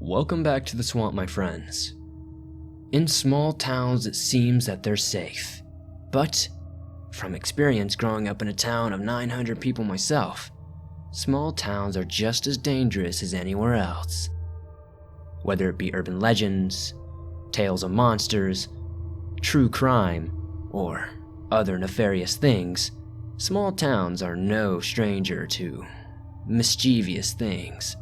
Welcome back to the swamp, my friends. In small towns, it seems that they're safe. But, from experience growing up in a town of 900 people myself, small towns are just as dangerous as anywhere else. Whether it be urban legends, tales of monsters, true crime, or other nefarious things, small towns are no stranger to mischievous things.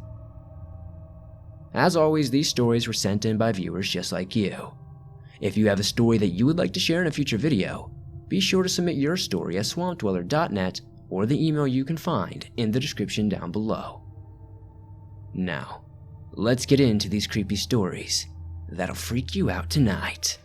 As always, these stories were sent in by viewers just like you. If you have a story that you would like to share in a future video, be sure to submit your story at swampdweller.net or the email you can find in the description down below. Now, let's get into these creepy stories that'll freak you out tonight.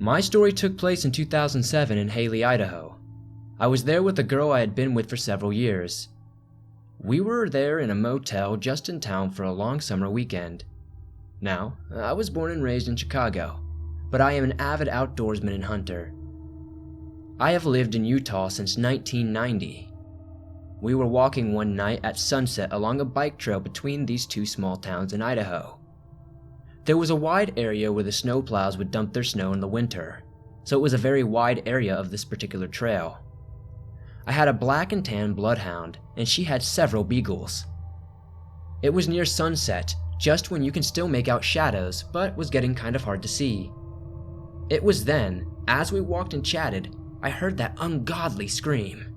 My story took place in 2007 in Haley, Idaho. I was there with a girl I had been with for several years. We were there in a motel just in town for a long summer weekend. Now, I was born and raised in Chicago, but I am an avid outdoorsman and hunter. I have lived in Utah since 1990. We were walking one night at sunset along a bike trail between these two small towns in Idaho. There was a wide area where the snowplows would dump their snow in the winter, so it was a very wide area of this particular trail. I had a black and tan bloodhound, and she had several beagles. It was near sunset, just when you can still make out shadows, but was getting kind of hard to see. It was then, as we walked and chatted, I heard that ungodly scream.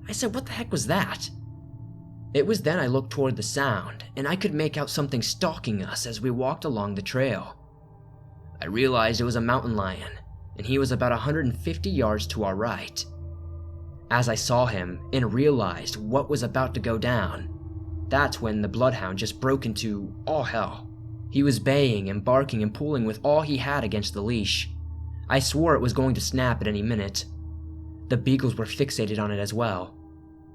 I said, "What the heck was that?" It was then I looked toward the sound, and I could make out something stalking us as we walked along the trail. I realized it was a mountain lion, and he was about 150 yards to our right. As I saw him and realized what was about to go down, that's when the bloodhound just broke into all hell. He was baying and barking and pulling with all he had against the leash. I swore it was going to snap at any minute. The beagles were fixated on it as well.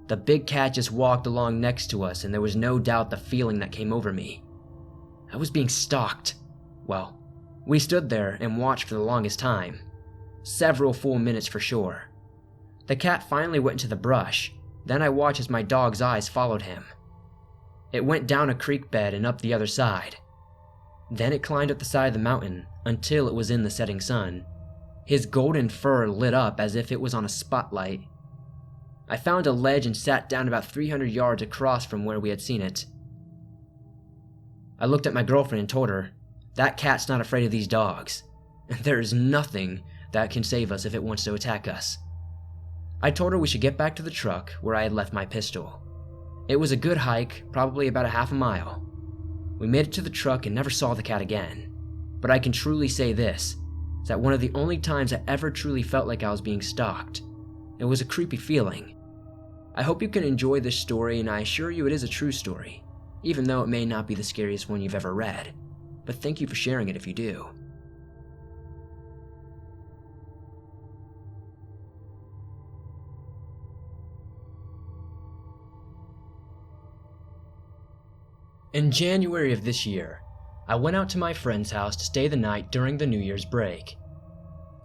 The big cat just walked along next to us, and there was no doubt the feeling that came over me. I was being stalked. Well, we stood there and watched for the longest time. Several full minutes for sure. The cat finally went into the brush. Then I watched as my dog's eyes followed him. It went down a creek bed and up the other side. Then it climbed up the side of the mountain until it was in the setting sun. His golden fur lit up as if it was on a spotlight. I found a ledge and sat down about 300 yards across from where we had seen it. I looked at my girlfriend and told her, "That cat's not afraid of these dogs, and there is nothing that can save us if it wants to attack us." I told her we should get back to the truck where I had left my pistol. It was a good hike, probably about a half a mile. We made it to the truck and never saw the cat again. But I can truly say this, is that one of the only times I ever truly felt like I was being stalked. It was a creepy feeling. I hope you can enjoy this story, and I assure you it is a true story, even though it may not be the scariest one you've ever read. But thank you for sharing it if you do. In January of this year, I went out to my friend's house to stay the night during the New Year's break.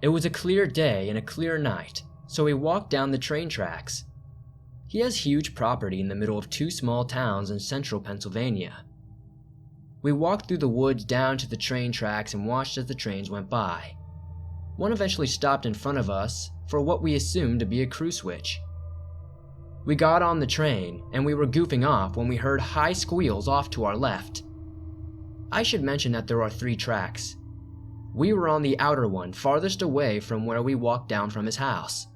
It was a clear day and a clear night, so we walked down the train tracks. He has huge property in the middle of two small towns in central Pennsylvania. We walked through the woods down to the train tracks and watched as the trains went by. One eventually stopped in front of us for what we assumed to be a crew switch. We got on the train, and we were goofing off when we heard high squeals off to our left. I should mention that there are 3 tracks. We were on the outer one, farthest away from where we walked down from his house.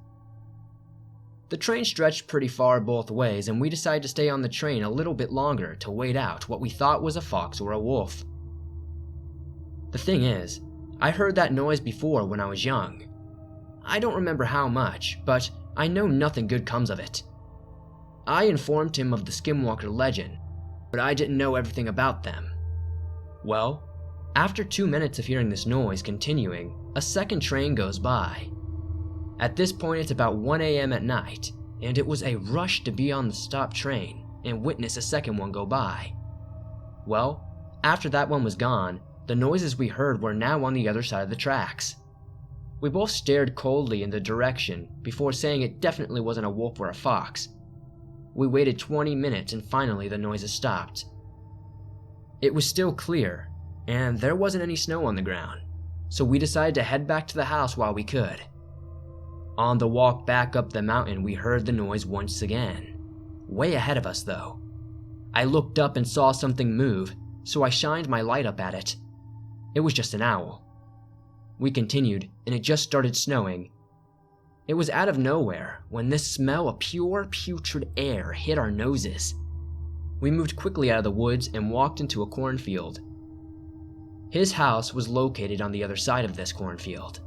The train stretched pretty far both ways, and we decided to stay on the train a little bit longer to wait out what we thought was a fox or a wolf. The thing is, I heard that noise before when I was young. I don't remember how much, but I know nothing good comes of it. I informed him of the skinwalker legend, but I didn't know everything about them. Well, after 2 minutes of hearing this noise continuing, a second train goes by. At this point, it's about 1 a.m. at night, and it was a rush to be on the stopped train and witness a second one go by. Well, after that one was gone, the noises we heard were now on the other side of the tracks. We both stared coldly in the direction before saying it definitely wasn't a wolf or a fox. We waited 20 minutes and finally the noises stopped. It was still clear, and there wasn't any snow on the ground, so we decided to head back to the house while we could. On the walk back up the mountain, we heard the noise once again. Way ahead of us, though. I looked up and saw something move, so I shined my light up at it. It was just an owl. We continued, and it just started snowing. It was out of nowhere when this smell of pure, putrid air hit our noses. We moved quickly out of the woods and walked into a cornfield. His house was located on the other side of this cornfield.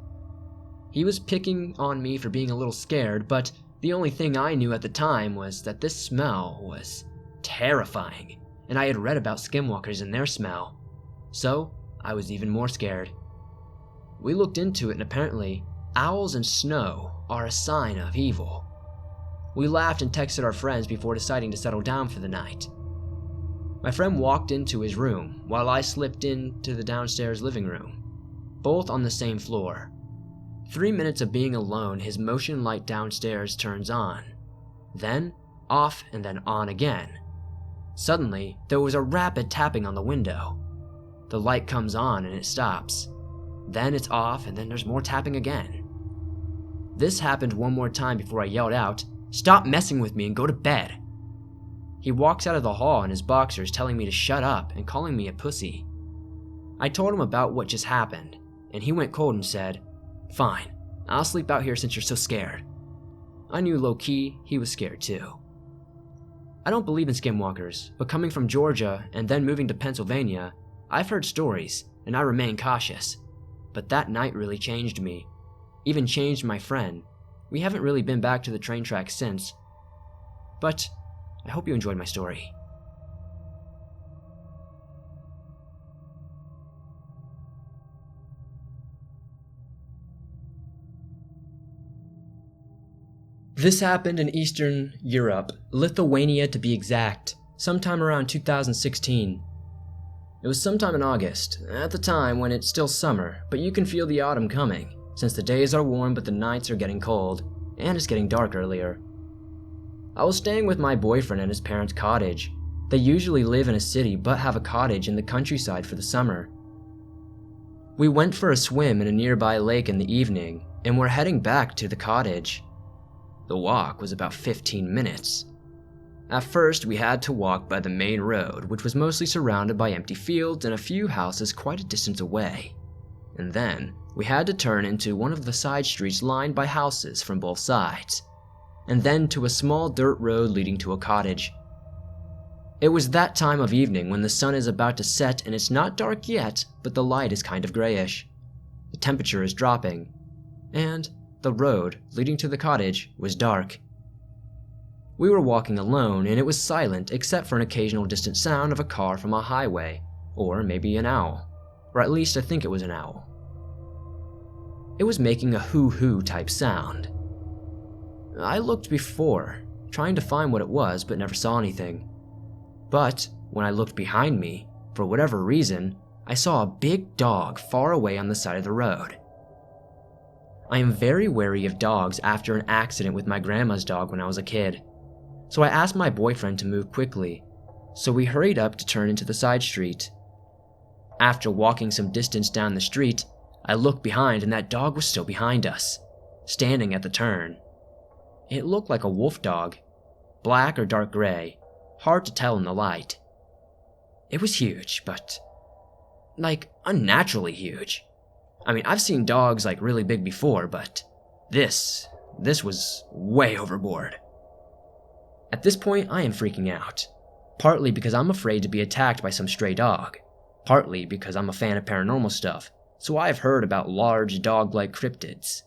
He was picking on me for being a little scared, but the only thing I knew at the time was that this smell was terrifying, and I had read about skinwalkers and their smell, so I was even more scared. We looked into it, and apparently, owls and snow are a sign of evil. We laughed and texted our friends before deciding to settle down for the night. My friend walked into his room while I slipped into the downstairs living room, both on the same floor. 3 minutes of being alone, his motion light downstairs turns on, then off and then on again. Suddenly, there was a rapid tapping on the window. The light comes on and it stops. Then it's off and then there's more tapping again. This happened one more time before I yelled out, "Stop messing with me and go to bed." He walks out of the hall in his boxers telling me to shut up and calling me a pussy. I told him about what just happened, and he went cold and said, "Fine, I'll sleep out here since you're so scared." I knew low-key he was scared too. I don't believe in skinwalkers, but coming from Georgia and then moving to Pennsylvania, I've heard stories, and I remain cautious. But that night really changed me. Even changed my friend. We haven't really been back to the train tracks since. But I hope you enjoyed my story. This happened in Eastern Europe, Lithuania to be exact, sometime around 2016. It was sometime in August, at the time when it's still summer, but you can feel the autumn coming, since the days are warm but the nights are getting cold, and it's getting dark earlier. I was staying with my boyfriend at his parents' cottage. They usually live in a city but have a cottage in the countryside for the summer. We went for a swim in a nearby lake in the evening, and were heading back to the cottage. The walk was about 15 minutes. At first, we had to walk by the main road, which was mostly surrounded by empty fields and a few houses quite a distance away. And then, we had to turn into one of the side streets lined by houses from both sides, and then to a small dirt road leading to a cottage. It was that time of evening when the sun is about to set and it's not dark yet, but the light is kind of grayish. The temperature is dropping, and the road leading to the cottage was dark. We were walking alone, and it was silent except for an occasional distant sound of a car from a highway, or maybe an owl, or at least I think it was an owl. It was making a hoo-hoo type sound. I looked before, trying to find what it was, but never saw anything. But when I looked behind me, for whatever reason, I saw a big dog far away on the side of the road. I am very wary of dogs after an accident with my grandma's dog when I was a kid. So I asked my boyfriend to move quickly, so we hurried up to turn into the side street. After walking some distance down the street, I looked behind and that dog was still behind us, standing at the turn. It looked like a wolf dog, black or dark gray, hard to tell in the light. It was huge, but unnaturally huge. I mean, I've seen dogs really big before, but this was way overboard. At this point, I am freaking out, partly because I'm afraid to be attacked by some stray dog, partly because I'm a fan of paranormal stuff, so I've heard about large dog-like cryptids.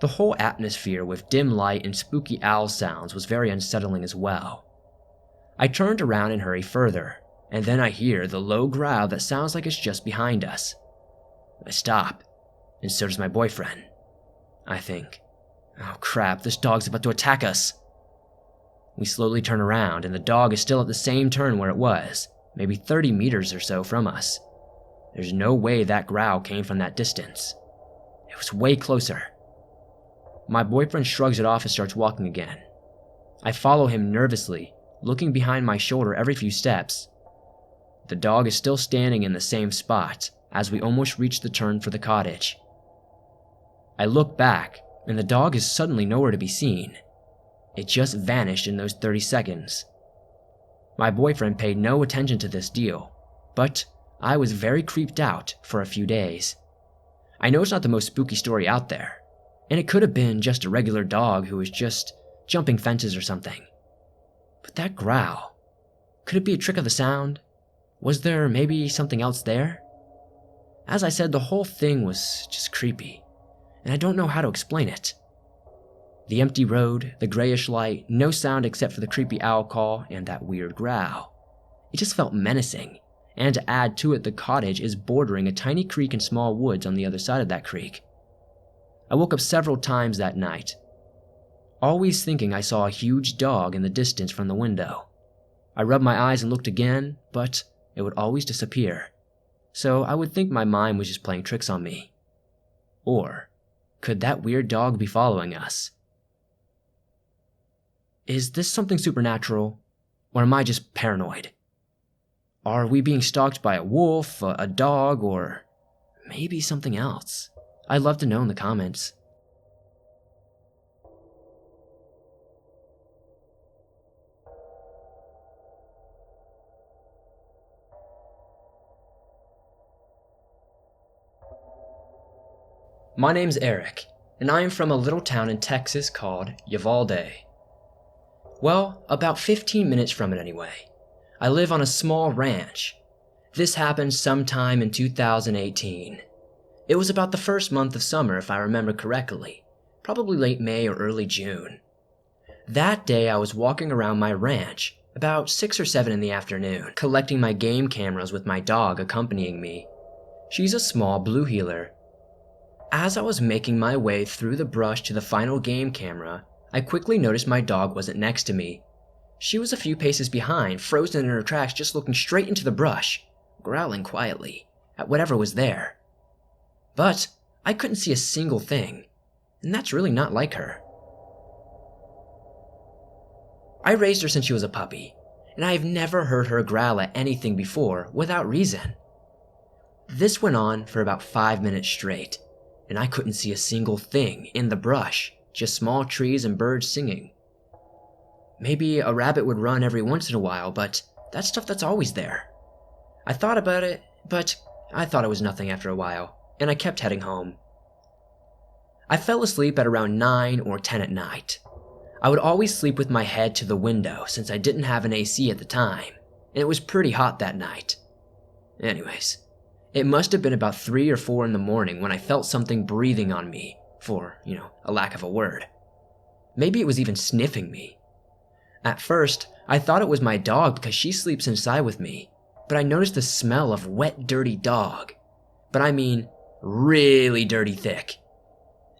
The whole atmosphere with dim light and spooky owl sounds was very unsettling as well. I turned around and hurried further, and then I hear the low growl that sounds like it's just behind us. I stop, and so does my boyfriend. I think, oh crap, this dog's about to attack us. We slowly turn around, and the dog is still at the same turn where it was, maybe 30 meters or so from us. There's no way that growl came from that distance. It was way closer. My boyfriend shrugs it off and starts walking again. I follow him nervously, looking behind my shoulder every few steps. The dog is still standing in the same spot as we almost reach the turn for the cottage. I look back, and the dog is suddenly nowhere to be seen. It just vanished in those 30 seconds. My boyfriend paid no attention to this deal, but I was very creeped out for a few days. I know it's not the most spooky story out there, and it could have been just a regular dog who was just jumping fences or something. But that growl, could it be a trick of the sound? Was there maybe something else there? As I said, the whole thing was just creepy, and I don't know how to explain it. The empty road, the grayish light, no sound except for the creepy owl call and that weird growl. It just felt menacing, and to add to it, the cottage is bordering a tiny creek and small woods on the other side of that creek. I woke up several times that night, always thinking I saw a huge dog in the distance from the window. I rubbed my eyes and looked again, but it would always disappear. So I would think my mind was just playing tricks on me. Or could that weird dog be following us? Is this something supernatural, or am I just paranoid? Are we being stalked by a wolf, a dog, or maybe something else? I'd love to know in the comments. My name's Eric, and I am from a little town in Texas called Uvalde. Well, about 15 minutes from it anyway. I live on a small ranch. This happened sometime in 2018. It was about the first month of summer if I remember correctly, probably late May or early June. That day I was walking around my ranch, about 6 or 7 in the afternoon, collecting my game cameras with my dog accompanying me. She's a small blue heeler. As I was making my way through the brush to the final game camera, I quickly noticed my dog wasn't next to me. She was a few paces behind, frozen in her tracks, just looking straight into the brush, growling quietly at whatever was there. But I couldn't see a single thing, and that's really not like her. I raised her since she was a puppy, and I have never heard her growl at anything before without reason. This went on for about 5 minutes straight, and I couldn't see a single thing in the brush, just small trees and birds singing. Maybe a rabbit would run every once in a while, but that's stuff that's always there. I thought about it, but I thought it was nothing after a while, and I kept heading home. I fell asleep at around 9 or 10 at night. I would always sleep with my head to the window since I didn't have an AC at the time, and it was pretty hot that night. Anyways, it must have been about 3 or 4 in the morning when I felt something breathing on me, for, a lack of a word. Maybe it was even sniffing me. At first, I thought it was my dog because she sleeps inside with me, but I noticed the smell of wet, dirty dog. But I mean, really dirty thick.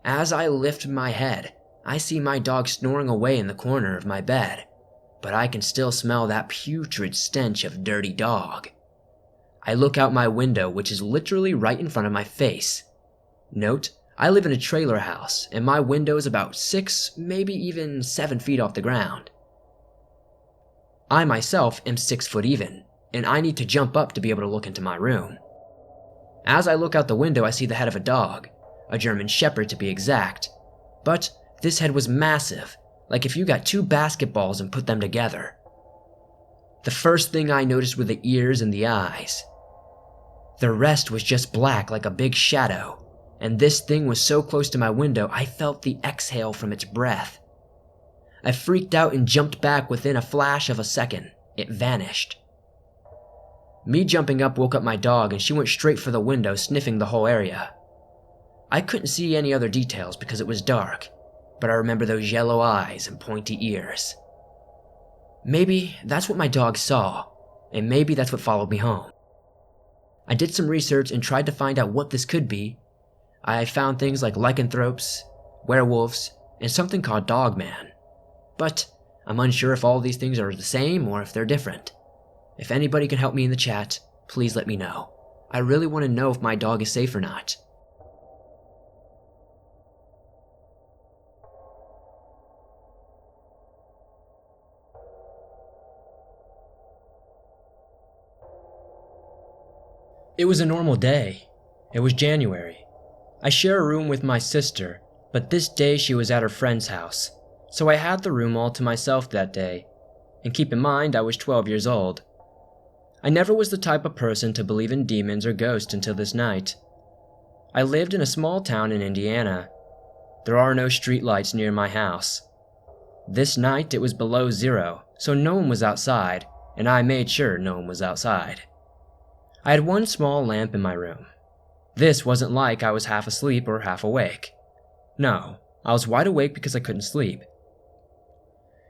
As I lift my head, I see my dog snoring away in the corner of my bed, but I can still smell that putrid stench of dirty dog. I look out my window, which is literally right in front of my face. Note, I live in a trailer house, and my window is about 6, maybe even 7 feet off the ground. I myself am 6 foot even, and I need to jump up to be able to look into my room. As I look out the window, I see the head of a dog, a German Shepherd to be exact, but this head was massive, like if you got 2 basketballs and put them together. The first thing I noticed were the ears and the eyes. The rest was just black like a big shadow, and this thing was so close to my window I felt the exhale from its breath. I freaked out and jumped back within a flash of a second. It vanished. Me jumping up woke up my dog and she went straight for the window, sniffing the whole area. I couldn't see any other details because it was dark, but I remember those yellow eyes and pointy ears. Maybe that's what my dog saw, and maybe that's what followed me home. I did some research and tried to find out what this could be. I found things like lycanthropes, werewolves, and something called dogman. But I'm unsure if all these things are the same or if they're different. If anybody can help me in the chat, please let me know. I really want to know if my dog is safe or not. It was a normal day. It was January. I share a room with my sister, but this day she was at her friend's house, so I had the room all to myself that day. And keep in mind, I was 12 years old. I never was the type of person to believe in demons or ghosts until this night. I lived in a small town in Indiana. There are no streetlights near my house. This night it was below zero, so no one was outside, and I made sure no one was outside. I had one small lamp in my room. This wasn't like I was half asleep or half awake. No, I was wide awake because I couldn't sleep.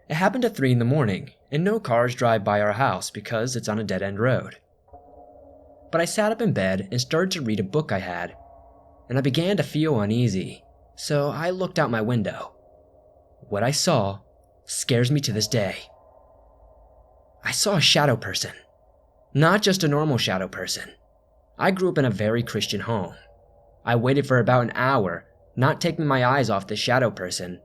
It happened at 3 in the morning, and no cars drive by our house because it's on a dead-end road. But I sat up in bed and started to read a book I had, and I began to feel uneasy, so I looked out my window. What I saw scares me to this day. I saw a shadow person. Not just a normal shadow person. I grew up in a very Christian home. I waited for about an hour, not taking my eyes off the shadow person.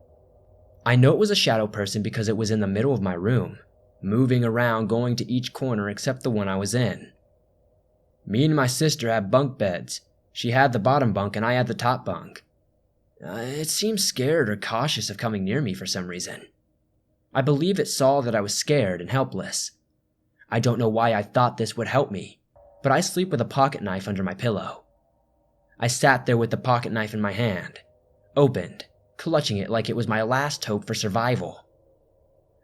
I know it was a shadow person because it was in the middle of my room, moving around, going to each corner except the one I was in. Me and my sister had bunk beds. She had the bottom bunk and I had the top bunk. It seemed scared or cautious of coming near me for some reason. I believe it saw that I was scared and helpless. I don't know why I thought this would help me, but I sleep with a pocket knife under my pillow. I sat there with the pocket knife in my hand, opened, clutching it like it was my last hope for survival.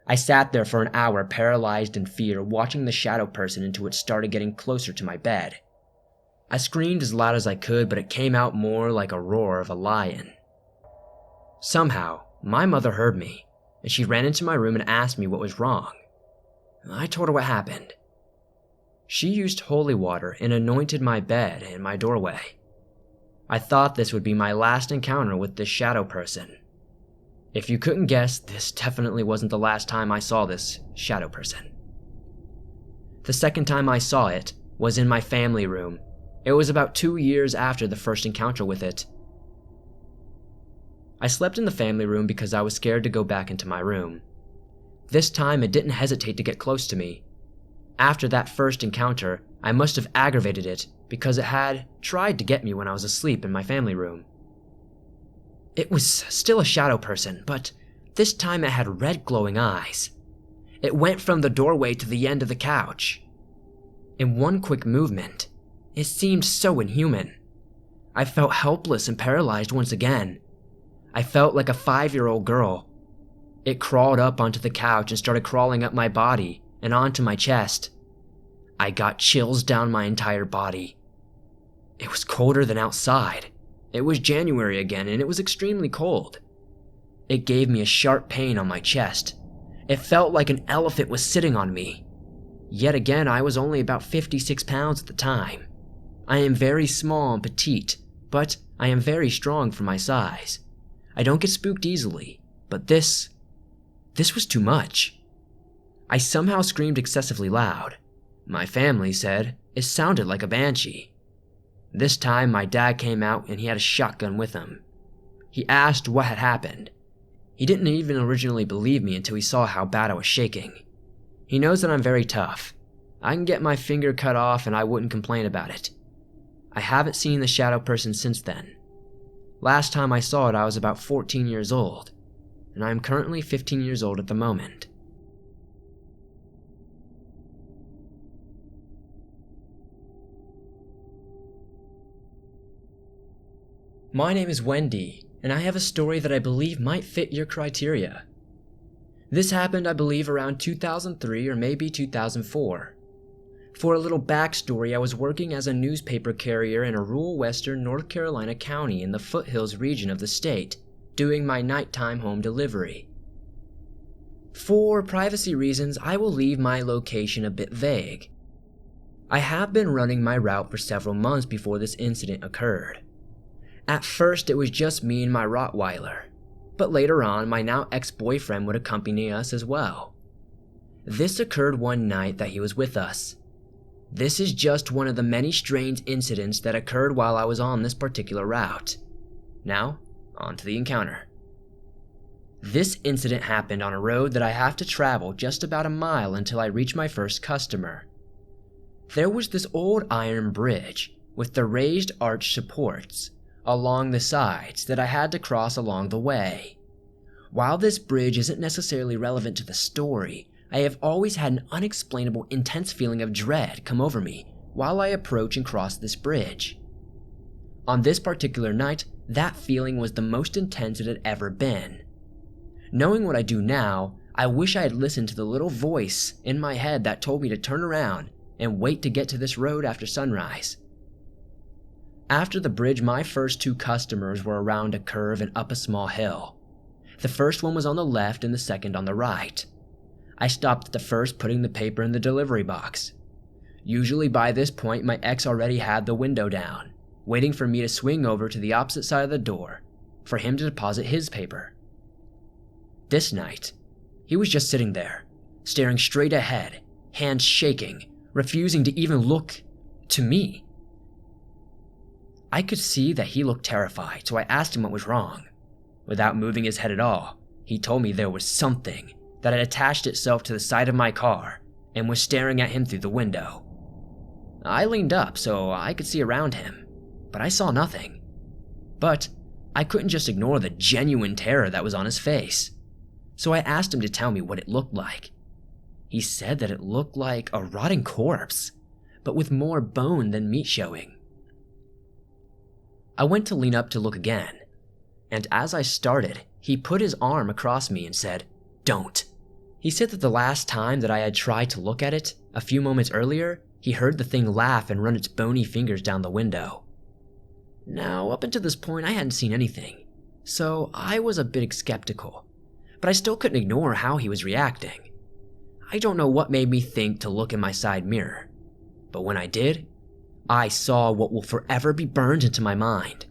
I sat there for an hour paralyzed in fear, watching the shadow person until it started getting closer to my bed. I screamed as loud as I could, but it came out more like a roar of a lion. Somehow, my mother heard me, and she ran into my room and asked me what was wrong. I told her what happened. She used holy water and anointed my bed and my doorway. I thought this would be my last encounter with this shadow person. If you couldn't guess, this definitely wasn't the last time I saw this shadow person. The second time I saw it was in my family room. It was about 2 years after the first encounter with it. I slept in the family room because I was scared to go back into my room. This time it didn't hesitate to get close to me. After that first encounter, I must have aggravated it because it had tried to get me when I was asleep in my family room. It was still a shadow person, but this time it had red glowing eyes. It went from the doorway to the end of the couch. In one quick movement, it seemed so inhuman. I felt helpless and paralyzed once again. I felt like a 5-year-old girl. It crawled up onto the couch and started crawling up my body and onto my chest. I got chills down my entire body. It was colder than outside. It was January again and it was extremely cold. It gave me a sharp pain on my chest. It felt like an elephant was sitting on me. Yet again, I was only about 56 pounds at the time. I am very small and petite, but I am very strong for my size. I don't get spooked easily, but this was too much. I somehow screamed excessively loud. My family said it sounded like a banshee. This time my dad came out and he had a shotgun with him. He asked what had happened. He didn't even originally believe me until he saw how bad I was shaking. He knows that I'm very tough. I can get my finger cut off and I wouldn't complain about it. I haven't seen the shadow person since then. Last time I saw it I was about 14 years old, and I am currently 15 years old at the moment. My name is Wendy, and I have a story that I believe might fit your criteria. This happened, I believe, around 2003 or maybe 2004. For a little backstory, I was working as a newspaper carrier in a rural western North Carolina county in the foothills region of the state, doing my nighttime home delivery. For privacy reasons, I will leave my location a bit vague. I have been running my route for several months before this incident occurred. At first, it was just me and my Rottweiler, but later on, my now ex-boyfriend would accompany us as well. This occurred one night that he was with us. This is just one of the many strange incidents that occurred while I was on this particular route. Now, on to the encounter. This incident happened on a road that I have to travel just about a mile until I reach my first customer. There was this old iron bridge with the raised arch supports along the sides that I had to cross along the way. While this bridge isn't necessarily relevant to the story, I have always had an unexplainable intense feeling of dread come over me while I approach and cross this bridge. On this particular night, that feeling was the most intense it had ever been. Knowing what I do now, I wish I had listened to the little voice in my head that told me to turn around and wait to get to this road after sunrise. After the bridge, my first 2 customers were around a curve and up a small hill. The first one was on the left and the second on the right. I stopped at the first, putting the paper in the delivery box. Usually by this point, my ex already had the window down, waiting for me to swing over to the opposite side of the door for him to deposit his paper. This night, he was just sitting there, staring straight ahead, hands shaking, refusing to even look to me. I could see that he looked terrified, so I asked him what was wrong. Without moving his head at all, he told me there was something that had attached itself to the side of my car and was staring at him through the window. I leaned up so I could see around him, but I saw nothing. But I couldn't just ignore the genuine terror that was on his face, so I asked him to tell me what it looked like. He said that it looked like a rotting corpse, but with more bone than meat showing. I went to lean up to look again, and as I started, he put his arm across me and said, "Don't." He said that the last time that I had tried to look at it, a few moments earlier, he heard the thing laugh and run its bony fingers down the window. Now, up until this point, I hadn't seen anything, so I was a bit skeptical, but I still couldn't ignore how he was reacting. I don't know what made me think to look in my side mirror, but when I did, I saw what will forever be burned into my mind.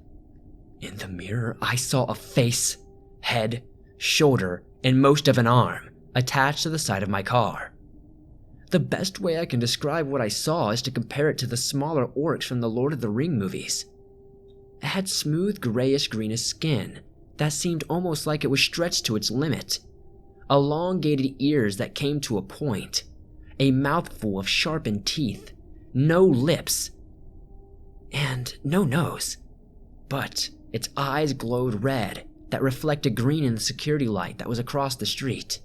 In the mirror, I saw a face, head, shoulder, and most of an arm attached to the side of my car. The best way I can describe what I saw is to compare it to the smaller orcs from the Lord of the Rings movies. It had smooth grayish-greenish skin that seemed almost like it was stretched to its limit, elongated ears that came to a point, a mouthful of sharpened teeth, no lips, and no nose, but its eyes glowed red that reflected green in the security light that was across the street.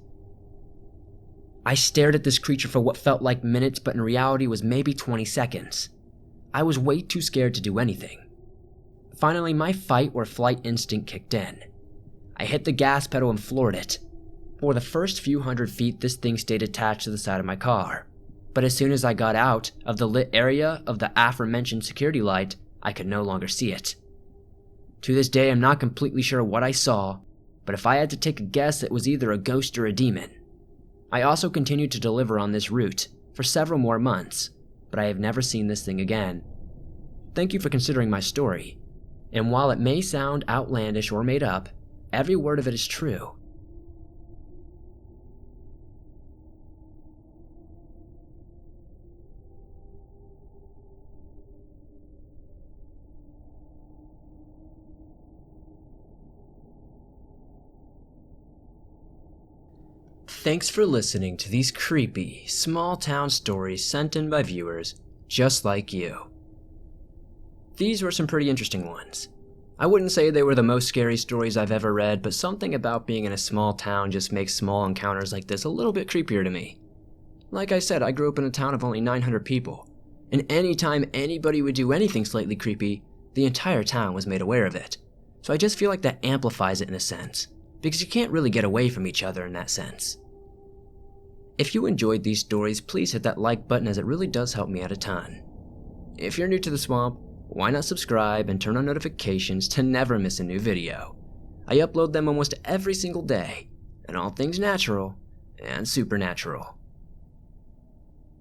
I stared at this creature for what felt like minutes, but in reality was maybe 20 seconds. I was way too scared to do anything. Finally, my fight or flight instinct kicked in. I hit the gas pedal and floored it. For the first few hundred feet, this thing stayed attached to the side of my car, but as soon as I got out of the lit area of the aforementioned security light, I could no longer see it. To this day, I'm not completely sure what I saw, but if I had to take a guess, it was either a ghost or a demon. I also continued to deliver on this route for several more months, but I have never seen this thing again. Thank you for considering my story, and while it may sound outlandish or made up, every word of it is true. Thanks for listening to these creepy, small-town stories sent in by viewers just like you. These were some pretty interesting ones. I wouldn't say they were the most scary stories I've ever read, but something about being in a small town just makes small encounters like this a little bit creepier to me. Like I said, I grew up in a town of only 900 people, and anytime anybody would do anything slightly creepy, the entire town was made aware of it. So I just feel like that amplifies it in a sense, because you can't really get away from each other in that sense. If you enjoyed these stories, please hit that like button as it really does help me out a ton. If you're new to the swamp, why not subscribe and turn on notifications to never miss a new video? I upload them almost every single day, and all things natural and supernatural.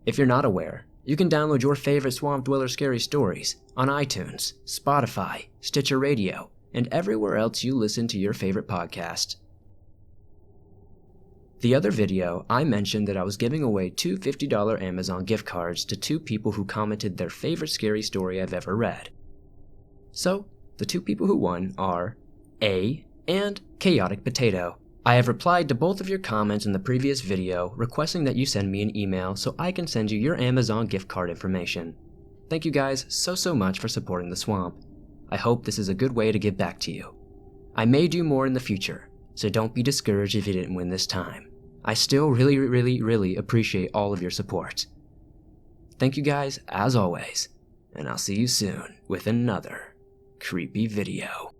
If you're not aware, you can download your favorite Swamp Dweller scary stories on iTunes, Spotify, Stitcher Radio, and everywhere else you listen to your favorite podcast. The other video, I mentioned that I was giving away 2 $50 Amazon gift cards to 2 people who commented their favorite scary story I've ever read. So, the 2 people who won are A and Chaotic Potato. I have replied to both of your comments in the previous video requesting that you send me an email so I can send you your Amazon gift card information. Thank you guys so much for supporting the swamp. I hope this is a good way to give back to you. I may do more in the future, so don't be discouraged if you didn't win this time. I still really appreciate all of your support. Thank you guys as always, and I'll see you soon with another creepy video.